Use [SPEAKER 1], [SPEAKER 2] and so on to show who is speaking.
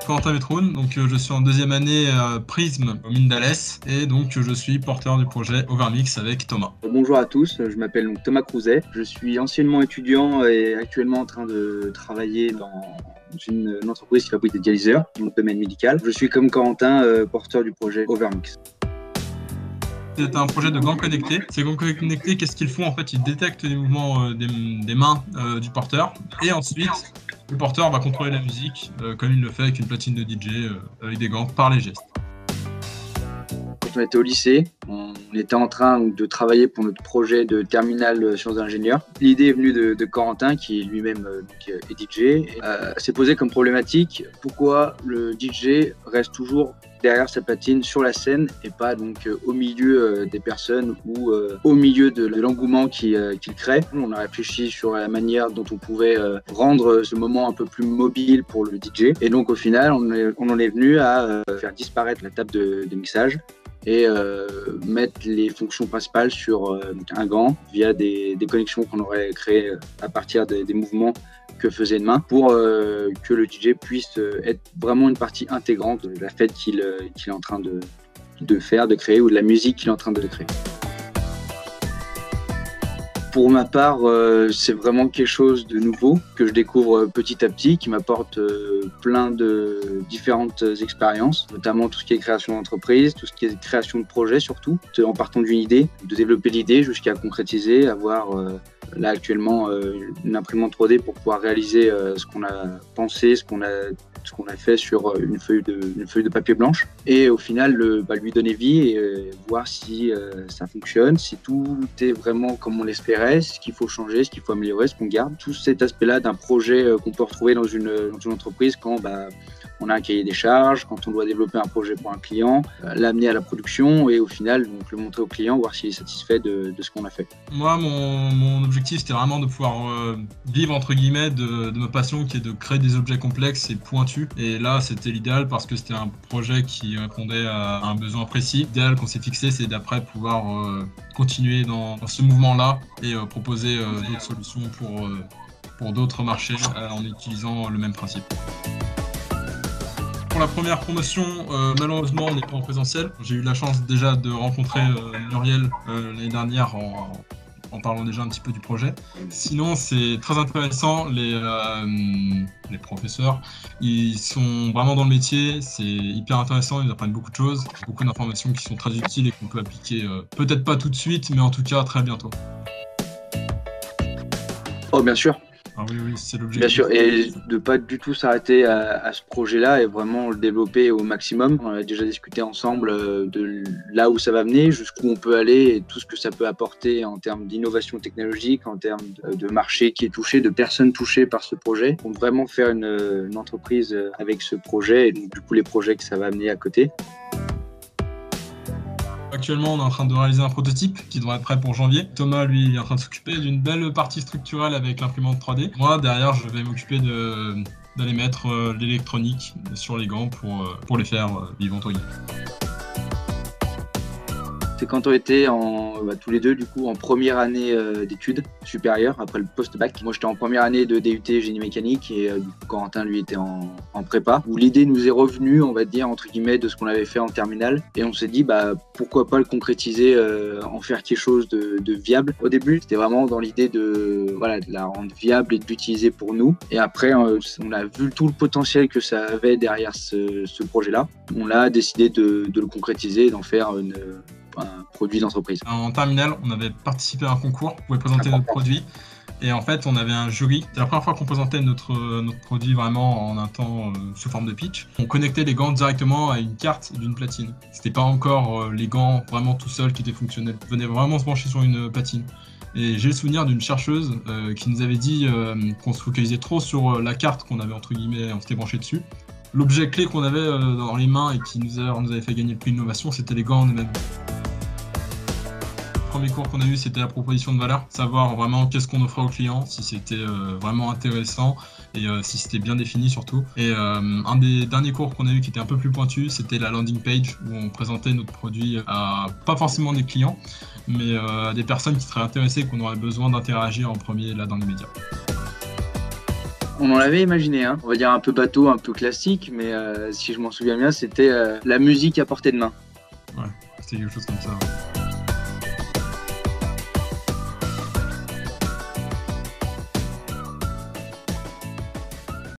[SPEAKER 1] Corentin Métroun, donc je suis en deuxième année Prism aux Mines d'Alès et donc je suis porteur du projet Overmix avec Thomas.
[SPEAKER 2] Bonjour à tous, je m'appelle donc Thomas Crouzet, je suis anciennement étudiant et actuellement en train de travailler dans une entreprise qui fabrique des dialyseurs dans le domaine médical. Je suis comme Corentin porteur du projet Overmix.
[SPEAKER 1] C'est un projet de gants connectés. Ces gants connectés, qu'est-ce qu'ils font? En fait, ils détectent les mouvements des mains du porteur et ensuite le porteur va contrôler la musique comme il le fait avec une platine de DJ avec des gants par les gestes.
[SPEAKER 2] Quand on était au lycée, on était en train de travailler pour notre projet de terminale sciences d'ingénieur. L'idée est venue de Corentin, qui lui-même est DJ. S'est posé comme problématique pourquoi le DJ reste toujours derrière sa platine sur la scène et pas donc au milieu des personnes ou au milieu de l'engouement qu'il crée. On a réfléchi sur la manière dont on pouvait rendre ce moment un peu plus mobile pour le DJ. Et donc au final, on en est venu à faire disparaître la table de mixage et mettre les fonctions principales sur un gant via des connexions qu'on aurait créées à partir des mouvements que faisait une main pour que le DJ puisse être vraiment une partie intégrante de la fête qu'il est en train de faire, de créer, ou de la musique qu'il est en train de créer. Pour ma part, c'est vraiment quelque chose de nouveau que je découvre petit à petit, qui m'apporte plein de différentes expériences, notamment tout ce qui est création d'entreprise, tout ce qui est création de projet surtout, en partant d'une idée, de développer l'idée jusqu'à concrétiser, avoir là actuellement une imprimante 3D pour pouvoir réaliser ce qu'on a pensé, ce qu'on a fait sur une feuille de papier blanche, et au final lui donner vie et voir si ça fonctionne, si tout est vraiment comme on l'espérait, ce qu'il faut changer, ce qu'il faut améliorer, ce qu'on garde. Tout cet aspect-là d'un projet qu'on peut retrouver dans une entreprise quand on a un cahier des charges, quand on doit développer un projet pour un client, l'amener à la production et au final donc, le montrer au client, voir s'il est satisfait de ce qu'on a fait.
[SPEAKER 1] Moi, mon objectif, c'était vraiment de pouvoir vivre entre guillemets de ma passion, qui est de créer des objets complexes et pointus. Et là, c'était l'idéal parce que c'était un projet qui répondait à un besoin précis. L'idéal qu'on s'est fixé, c'est d'après pouvoir continuer dans ce mouvement-là et proposer d'autres solutions pour d'autres marchés en utilisant le même principe. Pour la première promotion, malheureusement, on n'est pas en présentiel. J'ai eu la chance déjà de rencontrer Muriel l'année dernière en parlant déjà un petit peu du projet. Sinon, c'est très intéressant. Les professeurs, ils sont vraiment dans le métier. C'est hyper intéressant. Ils apprennent beaucoup de choses, beaucoup d'informations qui sont très utiles et qu'on peut appliquer peut-être pas tout de suite, mais en tout cas très bientôt.
[SPEAKER 2] Oh, bien sûr.
[SPEAKER 1] Ah oui, c'est l'objectif.
[SPEAKER 2] Bien sûr, et de pas du tout s'arrêter à ce projet-là et vraiment le développer au maximum. On a déjà discuté ensemble de là où ça va mener, jusqu'où on peut aller et tout ce que ça peut apporter en termes d'innovation technologique, en termes de marché qui est touché, de personnes touchées par ce projet. Donc vraiment faire une entreprise avec ce projet et donc du coup les projets que ça va amener à côté.
[SPEAKER 1] Actuellement, on est en train de réaliser un prototype qui devrait être prêt pour janvier. Thomas, lui, il est en train de s'occuper d'une belle partie structurelle avec l'imprimante 3D. Moi, derrière, je vais m'occuper d'aller mettre l'électronique sur les gants pour les faire vivre entre guillemets.
[SPEAKER 2] C'est quand on était tous les deux du coup en première année d'études supérieures après le post-bac. Moi j'étais en première année de DUT génie mécanique et du coup Corentin lui était en prépa. Où l'idée nous est revenue, on va dire entre guillemets, de ce qu'on avait fait en terminale et on s'est dit pourquoi pas le concrétiser, en faire quelque chose de viable. Au début c'était vraiment dans l'idée de la rendre viable et de l'utiliser pour nous. Et après on a vu tout le potentiel que ça avait derrière ce projet-là. On a décidé de le concrétiser et d'en faire un produit d'entreprise.
[SPEAKER 1] En terminale, on avait participé à un concours, on pouvait présenter notre produit et en fait on avait un jury. C'était la première fois qu'on présentait notre produit vraiment en un temps sous forme de pitch. On connectait les gants directement à une carte d'une platine. C'était pas encore les gants vraiment tout seuls qui étaient fonctionnels. On venait vraiment se brancher sur une platine. Et j'ai le souvenir d'une chercheuse qui nous avait dit qu'on se focalisait trop sur la carte qu'on avait entre guillemets, on s'était branché dessus. L'objet clé qu'on avait dans les mains et qui nous avait fait gagner le prix d'innovation, c'était les gants en eux-mêmes. Le premier cours qu'on a eu, c'était la proposition de valeur, savoir vraiment qu'est-ce qu'on offrait aux clients, si c'était vraiment intéressant et si c'était bien défini surtout. Et un des derniers cours qu'on a eu qui était un peu plus pointu, c'était la landing page où on présentait notre produit à pas forcément des clients, mais à des personnes qui seraient intéressées, qu'on aurait besoin d'interagir en premier là dans les médias.
[SPEAKER 2] On en avait imaginé un, on va dire un peu bateau, un peu classique, mais si je m'en souviens bien, c'était la musique à portée de main.
[SPEAKER 1] Ouais, c'était quelque chose comme ça. Ouais.